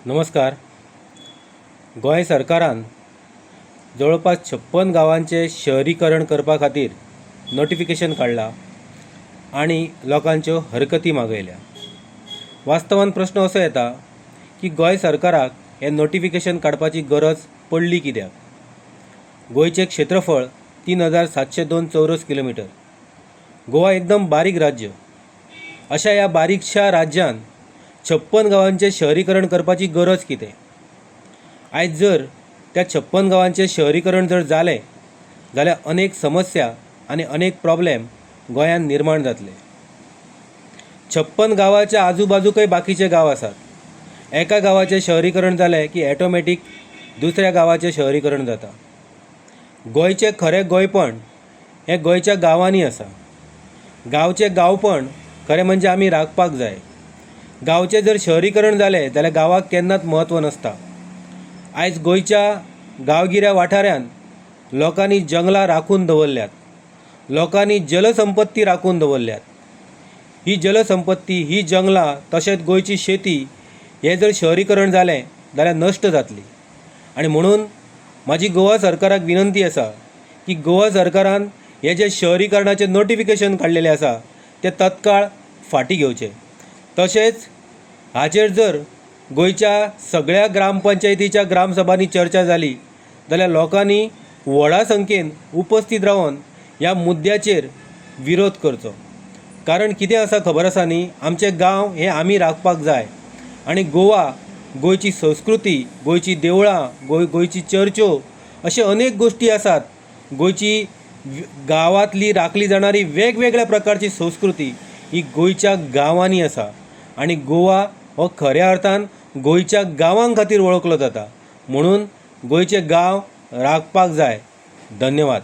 नमस्कार. गोंय सरकारान जवळपास 56 गावांचे शहरीकरण करपा खातीर नोटिफिकेशन काढला आणि लोकांच्यो हरकती मागयल्या. वास्तवान प्रश्न असो येता की गोंय सरकाराक हे नोटिफिकेशन काडपाची गरज पडली कित्याक? गोंयचें क्षेत्रफळ 3702 चौरस किलोमीटर. गोवा एकदम बारीक राज्य. अशा ह्या बारीकशा राज्यान 56 गावांचे शहरीकरण करपाची गरज कितें? आयज जर त्या 56 गावांचे शहरीकरण जर जालें जाल्यार अनेक समस्या आनी अनेक प्रॉब्लेम गोंयांत निर्माण जातले. 56 गावाच्या आजूबाजूकय बाकीचे गांव आसात. एका गावाचें शहरीकरण जालें की ऑटोमॅटीक दुसऱ्या गावाचें शहरीकरण जाता. गोंयचें खरें गोंयपण हें गोंयच्या गांवांनी आसा. गांवचें गांवपण खरें म्हणजे आमी राखपाक जाय. गांवचें जर शहरीकरण जालें जाल्यार गांवाक केन्नाच म्हत्व नासता. आयज गोंयच्या गांवगिऱ्या वाठारांत लोकांनी जंगलां राखून दवरल्यात. लोकांनी जलसंपत्ती राखून दवरल्यात. ही जलसंपत्ती, ही जंगलां तशेंच गोंयची शेती हें जर शहरीकरण जालें जाल्यार नश्ट जातली. आनी म्हणून म्हाजी गोवा सरकाराक विनंती आसा की गोवा सरकारान हें जें शहरीकरणाचें नोटिफिकेशन काडलेलें आसा तें तत्काळ फाटीं घेवचें. तशेंच हाचेर जर गोंयच्या सगळ्या ग्रामपंचायतीच्या ग्रामसभांनी चर्चा जाली जाल्यार लोकांनी व्हडा संख्येन उपस्थित रावन ह्या मुद्द्याचेर विरोध करचो. कारण कितें आसा खबर आसा न्ही, आमचें गांव हें आमी राखपाक जाय. आनी गोवा, गोंयची संस्कृती, गोंयची देवळां, गोंयची चर्च्यो अशे अनेक गोश्टी आसात. गोंयची गांवांतली राखली जाणारी वेगवेगळ्या प्रकारची संस्कृती ही गोंयच्या गांवांनी आसा. आनी गोवा हो खऱ्या अर्थान गोंयच्या गांवां खातीर वळखलो जाता. म्हणून गोंयचे गांव राखपाक जाय. धन्यवाद.